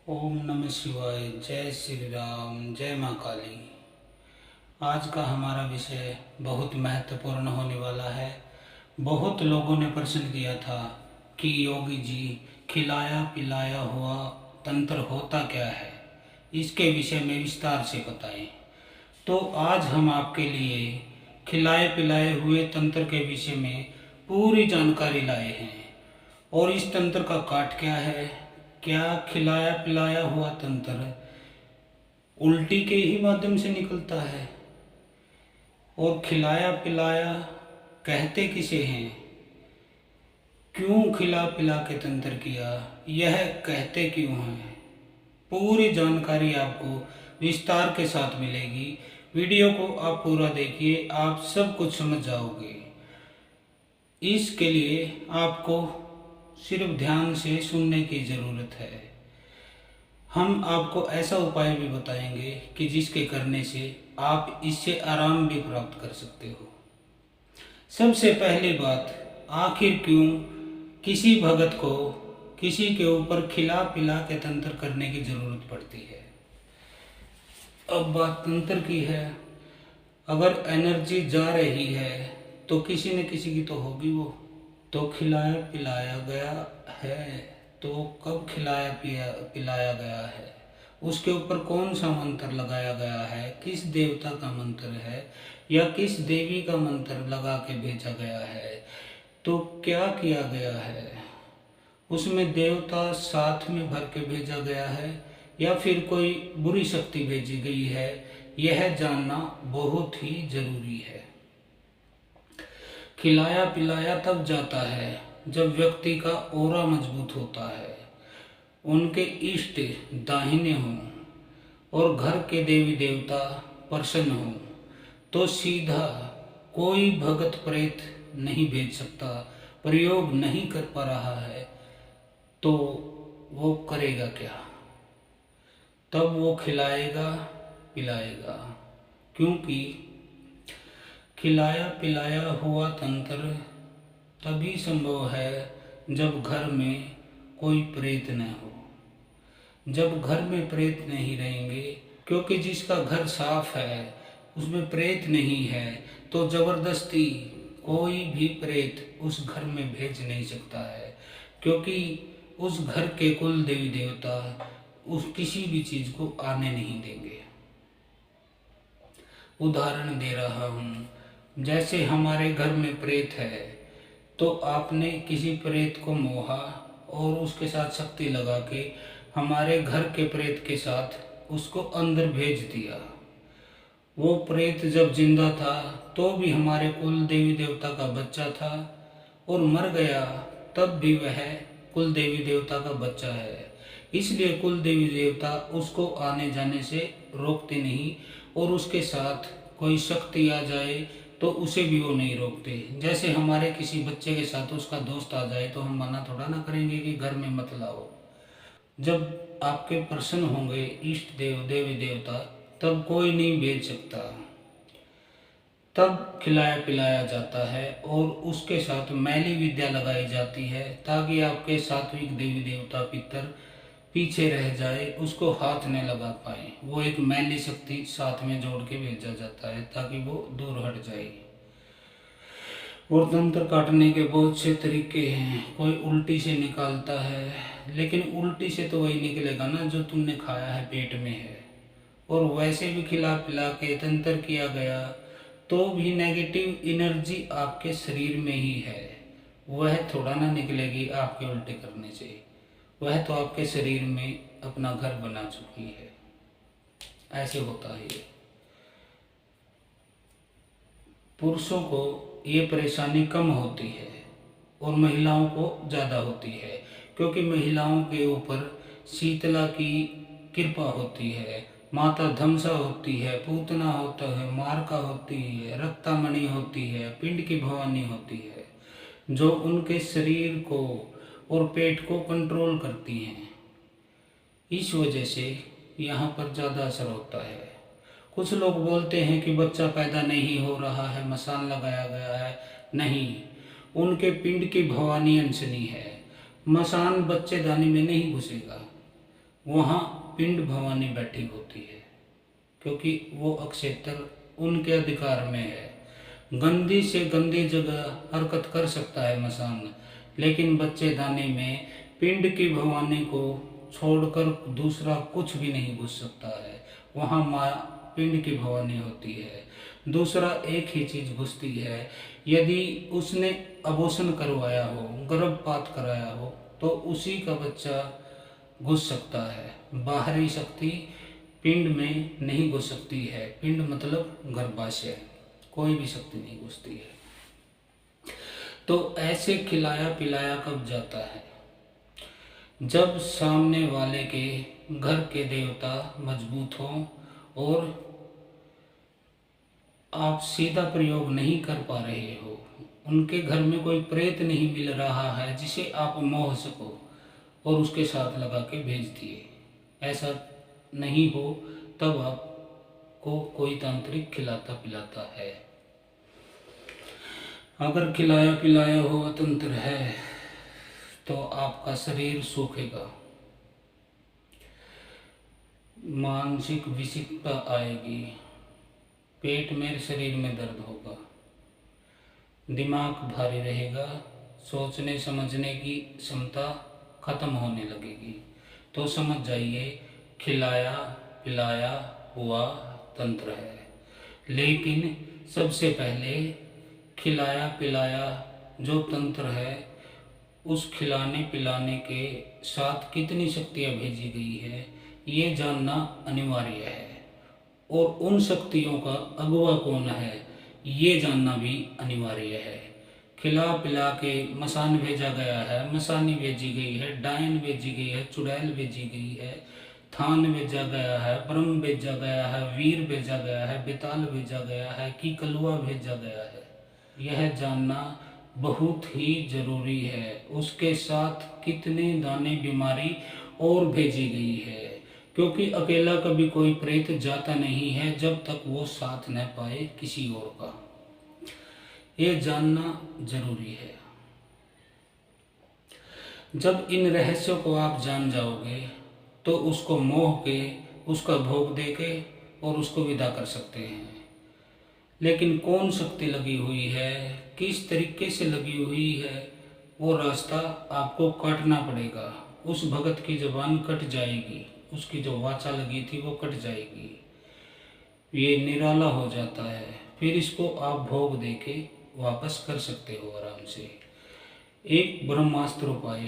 ओम नमः शिवाय। जय श्री राम। जय माँ काली। आज का हमारा विषय बहुत महत्वपूर्ण होने वाला है। बहुत लोगों ने प्रश्न किया था कि योगी जी, खिलाया पिलाया हुआ तंत्र होता क्या है, इसके विषय में विस्तार से बताएं। तो आज हम आपके लिए खिलाए पिलाए हुए तंत्र के विषय में पूरी जानकारी लाए हैं। और इस तंत्र का काट क्या है? क्या खिलाया पिलाया हुआ तंत्र उल्टी के ही माध्यम से निकलता है? और खिलाया पिलाया कहते किसे हैं? क्यों खिला पिला के तंत्र किया, यह कहते क्यों हैं? पूरी जानकारी आपको विस्तार के साथ मिलेगी। वीडियो को आप पूरा देखिए, आप सब कुछ समझ जाओगे। इसके लिए आपको सिर्फ ध्यान से सुनने की ज़रूरत है। हम आपको ऐसा उपाय भी बताएंगे कि जिसके करने से आप इससे आराम भी प्राप्त कर सकते हो। सबसे पहली बात, आखिर क्यों किसी भगत को किसी के ऊपर खिला पिला के तंत्र करने की जरूरत पड़ती है? अब बात तंत्र की है। अगर एनर्जी जा रही है तो किसी न किसी की तो होगी। वो तो खिलाया पिलाया गया है, तो कब खिलाया पिलाया गया है, उसके ऊपर कौन सा मंत्र लगाया गया है, किस देवता का मंत्र है या किस देवी का मंत्र लगा के भेजा गया है, तो क्या किया गया है, उसमें देवता साथ में भर के भेजा गया है या फिर कोई बुरी शक्ति भेजी गई है, यह जानना बहुत ही जरूरी है। खिलाया पिलाया तब जाता है जब व्यक्ति का ऑरा मजबूत होता है, उनके इष्ट दाहिने हों और घर के देवी देवता प्रसन्न हों, तो सीधा कोई भगत प्रेत नहीं भेज सकता। प्रयोग नहीं कर पा रहा है तो वो करेगा क्या? तब वो खिलाएगा पिलाएगा, क्योंकि खिलाया पिलाया हुआ तंत्र तभी संभव है जब घर में कोई प्रेत न हो। जब घर में प्रेत नहीं रहेंगे, क्योंकि जिसका घर साफ है उसमें प्रेत नहीं है, तो जबरदस्ती कोई भी प्रेत उस घर में भेज नहीं सकता है, क्योंकि उस घर के कुल देवी देवता उस किसी भी चीज को आने नहीं देंगे। उदाहरण दे रहा हूँ, जैसे हमारे घर में प्रेत है तो आपने किसी प्रेत को मोहा और उसके साथ शक्ति लगा के हमारे घर के प्रेत के साथ उसको अंदर भेज दिया। वो प्रेत जब जिंदा था तो भी हमारे कुल देवी देवता का बच्चा था, और मर गया तब भी वह कुल देवी देवता का बच्चा है। इसलिए कुल देवी देवता उसको आने जाने से रोकते नहीं, और उसके साथ कोई शक्ति आ जाए तो उसे भी वो नहीं रोकते। जैसे हमारे किसी बच्चे के साथ उसका दोस्त आ जाए तो हम मना थोड़ा ना करेंगे कि घर में मत लाओ। जब आपके प्रसन्न होंगे इष्ट देव देवी देवता, तब कोई नहीं भेज सकता। तब खिलाया पिलाया जाता है और उसके साथ मैली विद्या लगाई जाती है, ताकि आपके सात्विक देवी देवता पितर पीछे रह जाए, उसको हाथ न लगा पाए। वो एक मैली शक्ति साथ में जोड़ के भेजा जाता है ताकि वो दूर हट जाए। और तंत्र काटने के बहुत से तरीके हैं। कोई उल्टी से निकालता है, लेकिन उल्टी से तो वही निकलेगा ना जो तुमने खाया है, पेट में है। और वैसे भी खिला पिला के तंत्र किया गया तो भी नेगेटिव एनर्जी आपके शरीर में ही है, वह थोड़ा ना निकलेगी आपके उल्टे करने से। वह तो आपके शरीर में अपना घर बना चुकी है। ऐसे होता है ये। पुरुषों को ये परेशानी कम होती है और महिलाओं को ज़्यादा होती है, क्योंकि महिलाओं के ऊपर शीतला की कृपा होती है, माता धमसा होती है, पूतना होता है, मारका होती है, रक्तामणि होती है, पिंड की भवानी होती है, जो उनके शरीर को और पेट को कंट्रोल करती हैं। इस वजह से यहाँ पर ज़्यादा असर होता है। कुछ लोग बोलते हैं कि बच्चा पैदा नहीं हो रहा है, मसान लगाया गया है। नहीं, उनके पिंड की भवानी अनशनी है। मसान बच्चेदानी में नहीं घुसेगा, वहाँ पिंड भवानी बैठी होती है, क्योंकि वो अक्षेत्र उनके अधिकार में है। गंदी से गंदी जगह हरकत कर सकता है मसान, लेकिन बच्चेदानी में पिंड की भवानी को छोड़कर दूसरा कुछ भी नहीं घुस सकता है। वहाँ माँ पिंड की भवानी होती है। दूसरा एक ही चीज घुसती है, यदि उसने अबॉर्शन करवाया हो, गर्भपात कराया हो, तो उसी का बच्चा घुस सकता है। बाहरी शक्ति पिंड में नहीं घुस सकती है। पिंड मतलब गर्भाशय, कोई भी शक्ति नहीं घुसती है। तो ऐसे खिलाया पिलाया कब जाता है? जब सामने वाले के घर के देवता मजबूत हों और आप सीधा प्रयोग नहीं कर पा रहे हो, उनके घर में कोई प्रेत नहीं मिल रहा है जिसे आप मोह सको और उसके साथ लगा के भेज दिए, ऐसा नहीं हो, तब आपको कोई तांत्रिक खिलाता पिलाता है। अगर खिलाया पिलाया हुआ तंत्र है तो आपका शरीर सूखेगा, मानसिक विषिकता आएगी, पेट में शरीर में दर्द होगा, दिमाग भारी रहेगा, सोचने समझने की क्षमता खत्म होने लगेगी। तो समझ जाइए खिलाया पिलाया हुआ तंत्र है। लेकिन सबसे पहले खिलाया पिलाया जो तंत्र है, उस खिलाने पिलाने के साथ कितनी शक्तियाँ भेजी गई है, ये जानना अनिवार्य है। और उन शक्तियों का अगुवा कौन है, ये जानना भी अनिवार्य है। खिला पिला के मसान भेजा गया है, मसानी भेजी गई है, डायन भेजी गई है, चुड़ैल भेजी गई है, थान भेजा गया है, ब्रह्म भेजा गया है, वीर भेजा गया है, बेताल भेजा गया है कि कलुआ भेजा गया है, यह जानना बहुत ही जरूरी है। उसके साथ कितने दाने बीमारी और भेजी गई है, क्योंकि अकेला कभी कोई प्रेत जाता नहीं है जब तक वो साथ न पाए किसी और का। ये जानना जरूरी है। जब इन रहस्यों को आप जान जाओगे तो उसको मोह के, उसका भोग दे के और उसको विदा कर सकते हैं। लेकिन कौन शक्ति लगी हुई है, किस तरीके से लगी हुई है, वो रास्ता आपको काटना पड़ेगा। उस भगत की जबान कट जाएगी, उसकी जो वाचा लगी थी वो कट जाएगी, ये निराला हो जाता है। फिर इसको आप भोग दे के वापस कर सकते हो आराम से। एक ब्रह्मास्त्र उपाय